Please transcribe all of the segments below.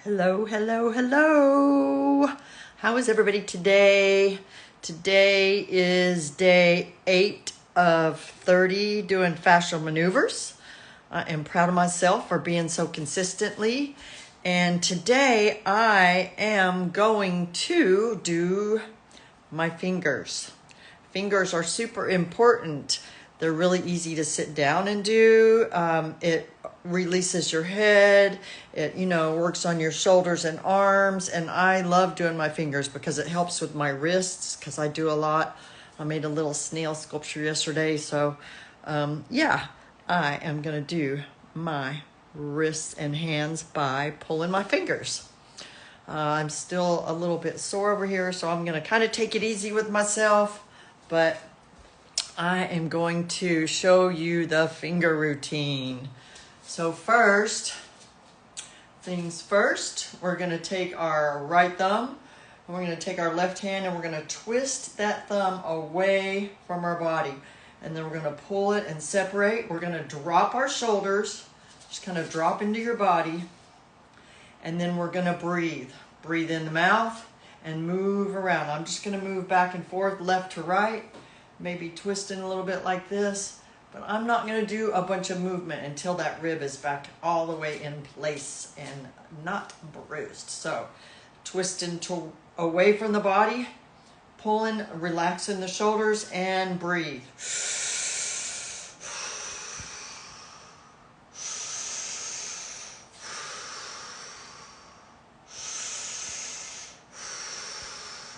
Hello, hello, hello. How is everybody today? Today is day 8 of 30 doing fascial maneuvers. I am proud of myself for being so consistently. And today I am going to do my fingers. Fingers are super important. They're really easy to sit down and do. It releases your head. It, works on your shoulders and arms. And I love doing my fingers because it helps with my wrists because I do a lot. I made a little snail sculpture yesterday. So, I am going to do my wrists and hands by pulling my fingers. I'm still a little bit sore over here, so I'm going to kind of take it easy with myself. But I am going to show you the finger routine. So first things first, we're going to take our right thumb and we're going to take our left hand and we're going to twist that thumb away from our body. And then we're going to pull it and separate. We're going to drop our shoulders, just kind of drop into your body. And then we're going to breathe. Breathe in the mouth and move around. I'm just going to move back and forth, left to right. Maybe twisting a little bit like this, but I'm not going to do a bunch of movement until that rib is back all the way in place and not bruised. So twisting away from the body, pulling, relaxing the shoulders, and breathe.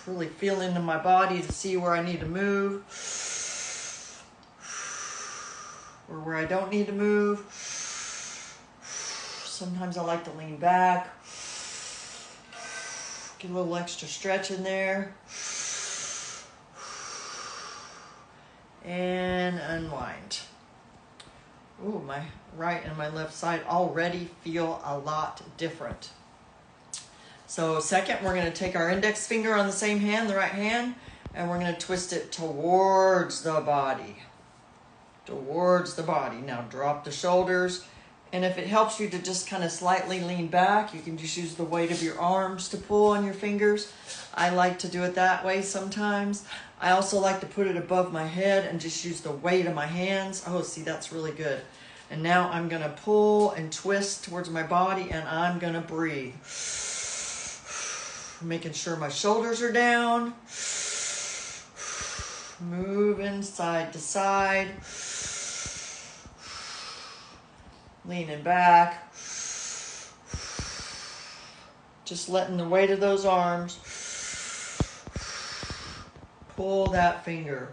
Really feel into my body to see where I need to move or where I don't need to move. Sometimes I like to lean back, get a little extra stretch in there, and unwind. Ooh, my right and my left side already feel a lot different. So second, we're going to take our index finger on the same hand, the right hand, and we're going to twist it towards the body. Towards the body. Now drop the shoulders. And if it helps you to just kind of slightly lean back, you can just use the weight of your arms to pull on your fingers. I like to do it that way sometimes. I also like to put it above my head and just use the weight of my hands. Oh, see, that's really good. And now I'm going to pull and twist towards my body, and I'm going to breathe. Making sure my shoulders are down. Moving side to side. Leaning back. Just letting the weight of those arms pull that finger.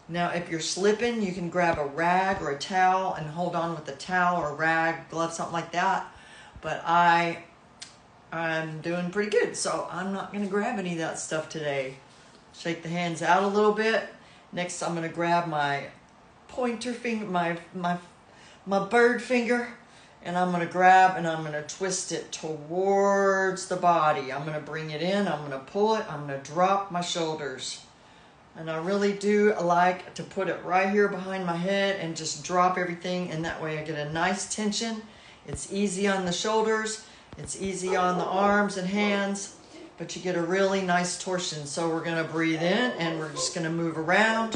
Now, if you're slipping, you can grab a rag or a towel and hold on with a towel or a rag, glove, something like that. But I'm doing pretty good, so I'm not going to grab any of that stuff today. Shake the hands out a little bit. Next, I'm going to grab my pointer finger, my bird finger, and I'm going to grab and I'm going to twist it towards the body. I'm going to bring it in, I'm going to pull it, I'm going to drop my shoulders. And I really do like to put it right here behind my head and just drop everything, and that way I get a nice tension. It's easy on the shoulders, it's easy on the arms and hands, but you get a really nice torsion. So we're going to breathe in and we're just going to move around.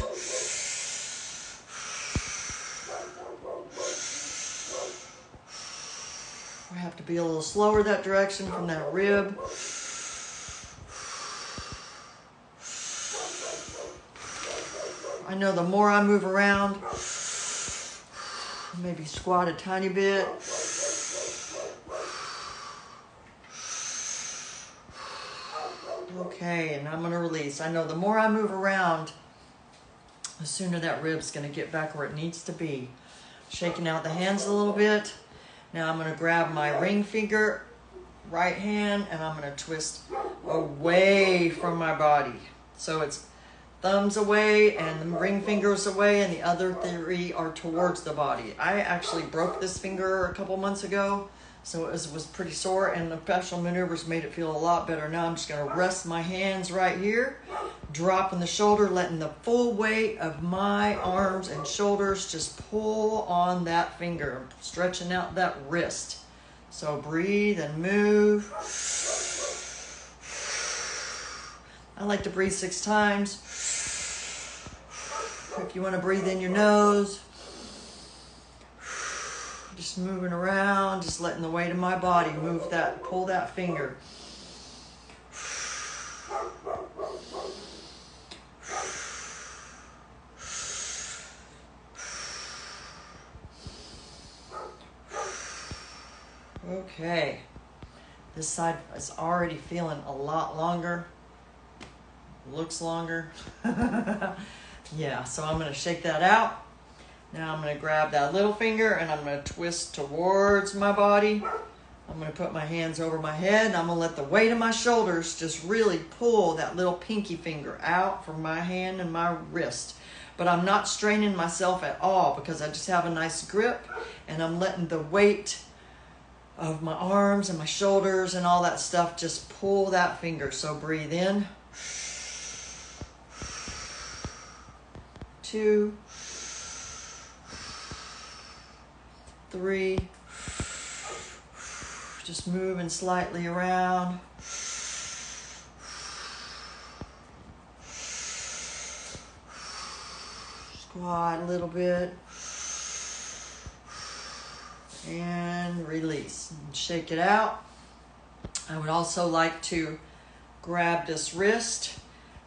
We have to be a little slower that direction from that rib. I know the more I move around, maybe squat a tiny bit. Okay, and I'm going to release. I know the more I move around, the sooner that rib's going to get back where it needs to be. Shaking out the hands a little bit. Now I'm going to grab my ring finger, right hand, and I'm going to twist away from my body. So it's thumbs away and the ring fingers away, and the other three are towards the body. I actually broke this finger a couple months ago, so it was pretty sore, and the fascial maneuvers made it feel a lot better. Now I'm just going to rest my hands right here, dropping the shoulder, letting the full weight of my arms and shoulders just pull on that finger, stretching out that wrist. So breathe and move. I like to breathe 6 times. If you want to breathe in your nose, just moving around, just letting the weight of my body move that, pull that finger. Okay, this side is already feeling a lot longer. Looks longer. Yeah, so I'm going to shake that out. Now I'm going to grab that little finger and I'm going to twist towards my body. I'm going to put my hands over my head and I'm going to let the weight of my shoulders just really pull that little pinky finger out from my hand and my wrist. But I'm not straining myself at all because I just have a nice grip, and I'm letting the weight of my arms and my shoulders and all that stuff just pull that finger. So breathe in. 2, 3, just moving slightly around. Squat a little bit. And release. Shake it out. I would also like to grab this wrist,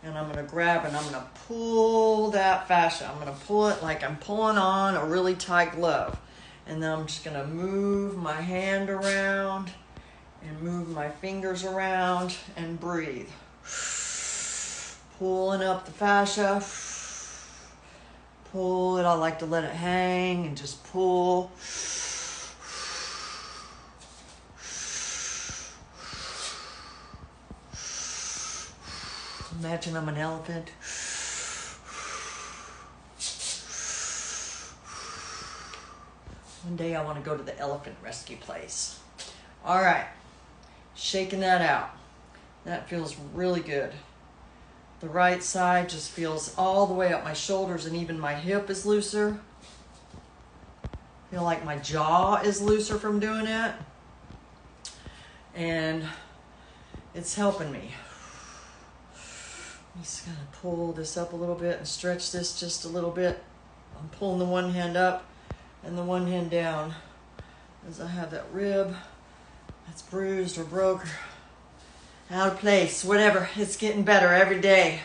and I'm going to grab and I'm going to pull that fascia. I'm going to pull it like I'm pulling on a really tight glove. And then I'm just going to move my hand around and move my fingers around and breathe. Pulling up the fascia. Pull it. I like to let it hang and just pull. Imagine I'm an elephant. One day I want to go to the elephant rescue place. All right, shaking that out. That feels really good. The right side just feels all the way up my shoulders, and even my hip is looser. I feel like my jaw is looser from doing it. And it's helping me. I'm just going to pull this up a little bit and stretch this just a little bit. I'm pulling the one hand up and the one hand down as I have that rib that's bruised or broke or out of place, whatever. It's getting better every day.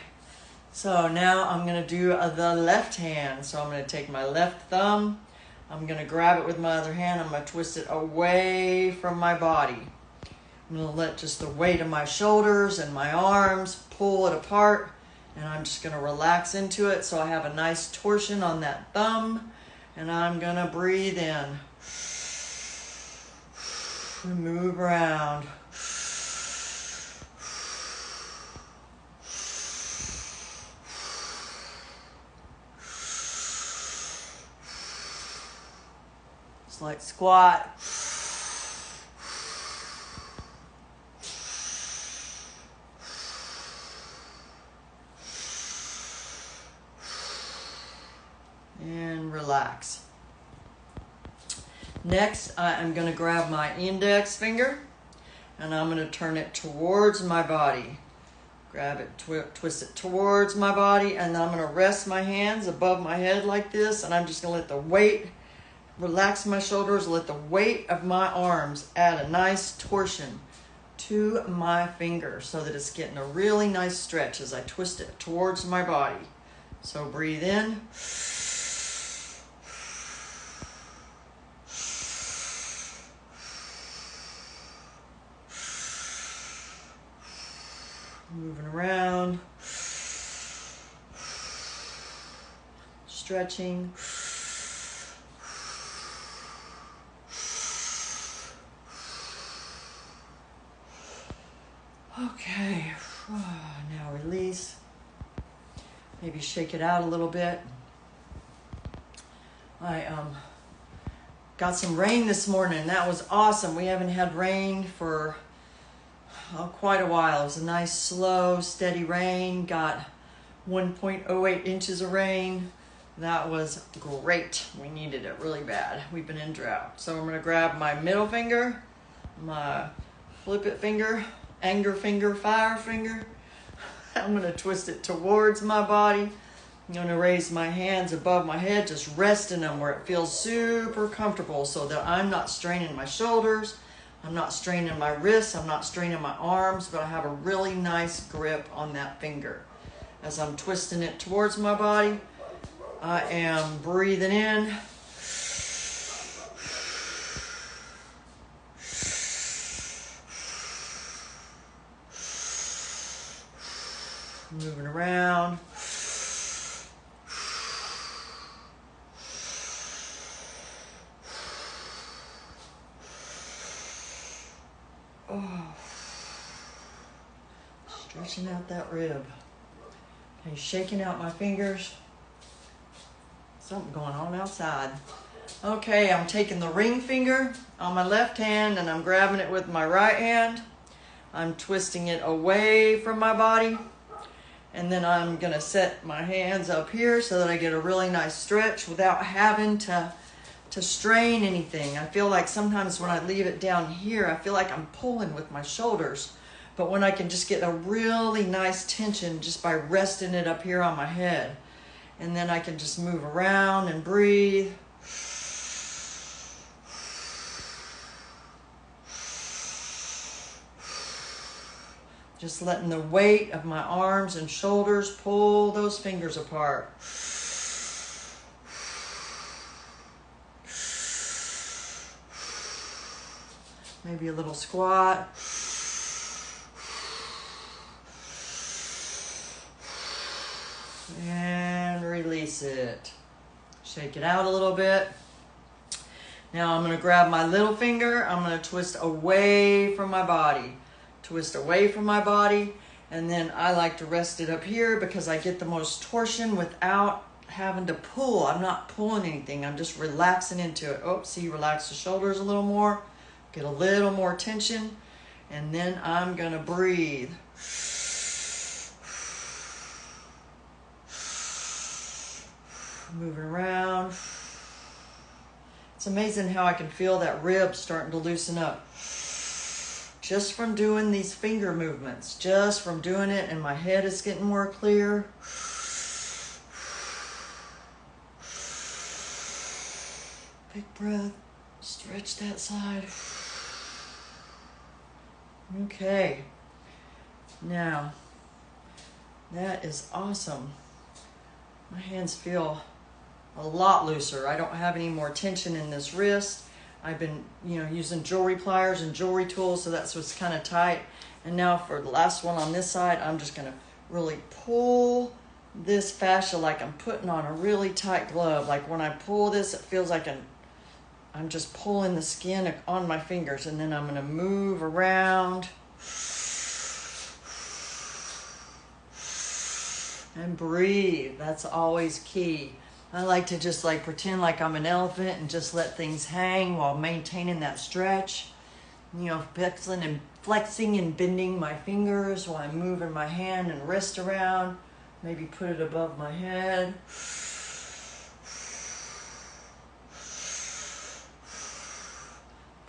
So now I'm going to do the left hand. So I'm going to take my left thumb. I'm going to grab it with my other hand. I'm going to twist it away from my body. I'm going to let just the weight of my shoulders and my arms pull it apart, and I'm just going to relax into it so I have a nice torsion on that thumb, and I'm going to breathe in. Move around. Slight squat. And relax. Next, I'm going to grab my index finger and I'm going to turn it towards my body. Grab it, twist it towards my body, and then I'm going to rest my hands above my head like this, and I'm just going to let the weight, relax my shoulders, let the weight of my arms add a nice torsion to my finger so that it's getting a really nice stretch as I twist it towards my body. So breathe in. Moving around, stretching. Okay, now release. Maybe shake it out a little bit. I got some rain this morning. That was awesome. We haven't had rain for quite a while. It was a nice, slow, steady rain. Got 1.08 inches of rain. That was great. We needed it really bad. We've been in drought. So I'm going to grab my middle finger, my flip it finger, anger finger, fire finger. I'm going to twist it towards my body. I'm going to raise my hands above my head, just resting them where it feels super comfortable so that I'm not straining my shoulders, I'm not straining my wrists, I'm not straining my arms, but I have a really nice grip on that finger. As I'm twisting it towards my body, I am breathing in. Moving around. Oh. Stretching out that rib. Okay, shaking out my fingers. Something going on outside. Okay, I'm taking the ring finger on my left hand and I'm grabbing it with my right hand. I'm twisting it away from my body. And then I'm gonna set my hands up here so that I get a really nice stretch without having to strain anything. I feel like sometimes when I leave it down here, I feel like I'm pulling with my shoulders. But when I can just get a really nice tension just by resting it up here on my head. And then I can just move around and breathe. Just letting the weight of my arms and shoulders pull those fingers apart. Maybe a little squat. And release it. Shake it out a little bit. Now I'm going to grab my little finger. I'm going to twist away from my body. Twist away from my body. And then I like to rest it up here because I get the most torsion without having to pull. I'm not pulling anything. I'm just relaxing into it. Oh, see, relax the shoulders a little more. Get a little more tension. And then I'm going to breathe. Moving around. It's amazing how I can feel that rib starting to loosen up. Just from doing these finger movements. Just from doing it, and my head is getting more clear. Big breath. Stretch that side. Okay. Now, that is awesome. My hands feel a lot looser. I don't have any more tension in this wrist. I've been, using jewelry pliers and jewelry tools, so that's what's kind of tight. And now for the last one on this side, I'm just going to really pull this fascia like I'm putting on a really tight glove. Like when I pull this, it feels like I'm just pulling the skin on my fingers, and then I'm going to move around and breathe. That's always key. I like to just pretend like I'm an elephant and just let things hang while maintaining that stretch. Flexing and bending my fingers while I'm moving my hand and wrist around. Maybe put it above my head.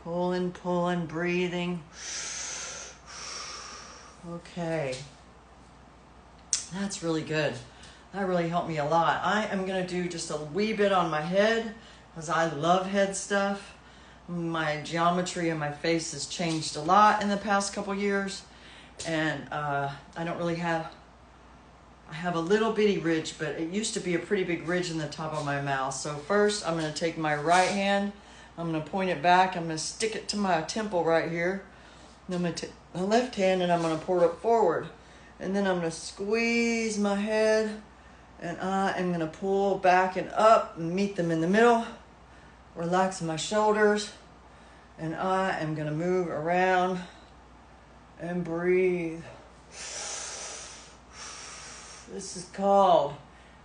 Pulling, breathing. Okay. That's really good. That really helped me a lot. I am going to do just a wee bit on my head because I love head stuff. My geometry in my face has changed a lot in the past couple years. And I don't really have... I have a little bitty ridge, but it used to be a pretty big ridge in the top of my mouth. So first, I'm going to take my right hand. I'm going to point it back. I'm going to stick it to my temple right here. And I'm going to take my left hand and I'm going to pull it forward. And then I'm going to squeeze my head. And I am going to pull back and up and meet them in the middle. Relax my shoulders. And I am going to move around and breathe. This is called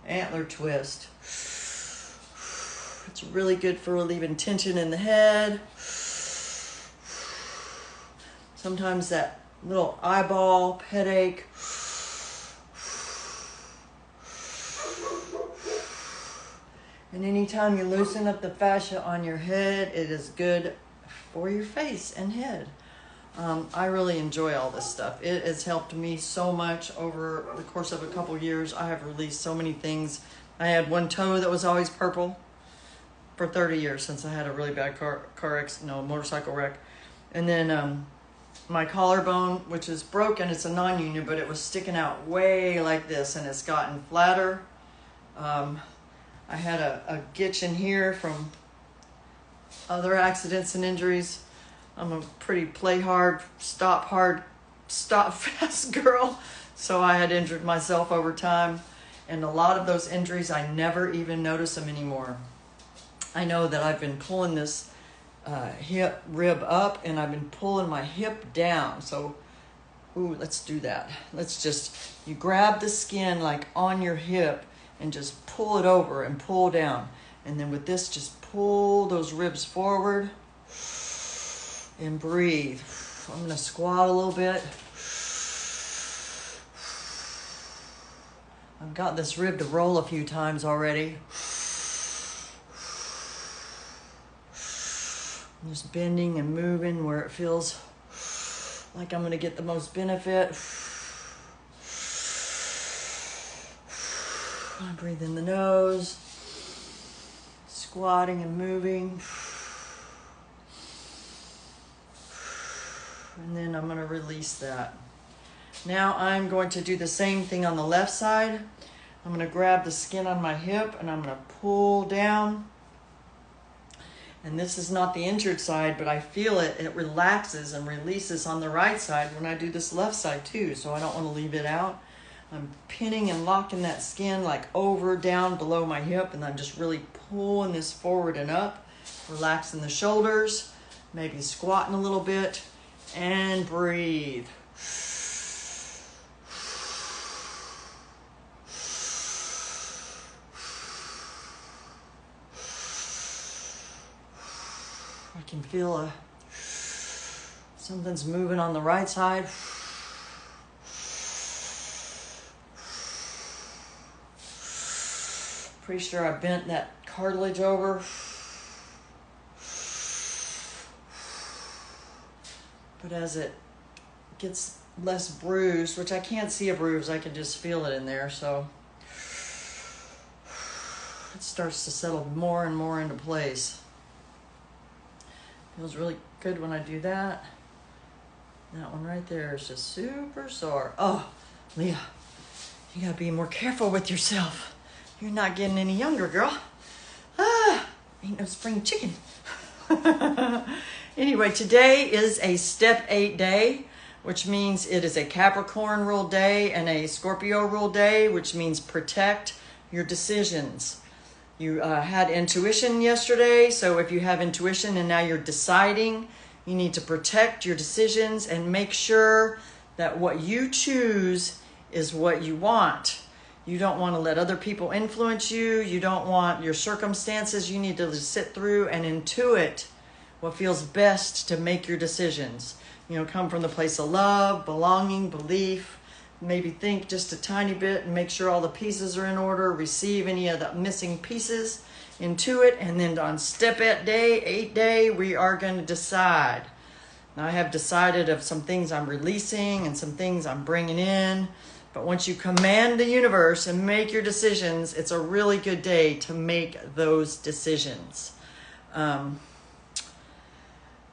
antler twist. It's really good for relieving tension in the head. Sometimes that little eyeball headache. And anytime you loosen up the fascia on your head, it is good for your face and head. I really enjoy all this stuff. It has helped me so much over the course of a couple years. I have released so many things. I had one toe that was always purple for 30 years since I had a really bad motorcycle wreck. And then my collarbone, which is broken, it's a non-union, but it was sticking out way like this, and it's gotten flatter. I had a gitch in here from other accidents and injuries. I'm a pretty play hard, stop fast girl. So I had injured myself over time. And a lot of those injuries, I never even notice them anymore. I know that I've been pulling this hip rib up, and I've been pulling my hip down. So, ooh, let's do that. You grab the skin like on your hip and just pull it over and pull down. And then with this, just pull those ribs forward and breathe. I'm gonna squat a little bit. I've got this rib to roll a few times already. I'm just bending and moving where it feels like I'm gonna get the most benefit. I breathe in the nose, squatting and moving. And then I'm gonna release that. Now I'm going to do the same thing on the left side. I'm gonna grab the skin on my hip and I'm gonna pull down. And this is not the injured side, but I feel it relaxes and releases on the right side when I do this left side too, so I don't wanna leave it out. I'm pinning and locking that skin like over, down, below my hip, and I'm just really pulling this forward and up, relaxing the shoulders, maybe squatting a little bit, and breathe. I can feel something's moving on the right side. Pretty sure I bent that cartilage over. But as it gets less bruised, which I can't see a bruise, I can just feel it in there, so it starts to settle more and more into place. Feels really good when I do that. That one right there is just super sore. Oh, Leah, you gotta be more careful with yourself. You're not getting any younger, girl. Ain't no spring chicken. Anyway, today is a step 8 day, which means it is a Capricorn rule day and a Scorpio rule day, which means protect your decisions. You had intuition yesterday, so if you have intuition and now you're deciding, you need to protect your decisions and make sure that what you choose is what you want. You don't want to let other people influence you. You don't want your circumstances. You need to just sit through and intuit what feels best to make your decisions. You know, come from the place of love, belonging, belief. Maybe think just a tiny bit and make sure all the pieces are in order. Receive any of the missing pieces. Intuit. And then on step 8 day, we are going to decide. Now, I have decided of some things I'm releasing and some things I'm bringing in. But once you command the universe and make your decisions, it's a really good day to make those decisions.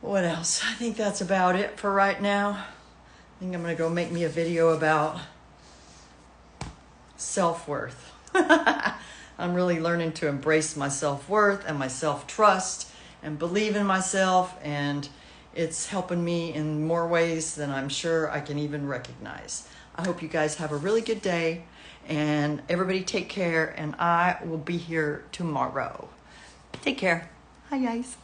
What else? I think that's about it for right now. I think I'm going to go make me a video about self-worth. I'm really learning to embrace my self-worth and my self-trust and believe in myself, and it's helping me in more ways than I'm sure I can even recognize. I hope you guys have a really good day, and everybody take care, and I will be here tomorrow. Take care. Hi, guys.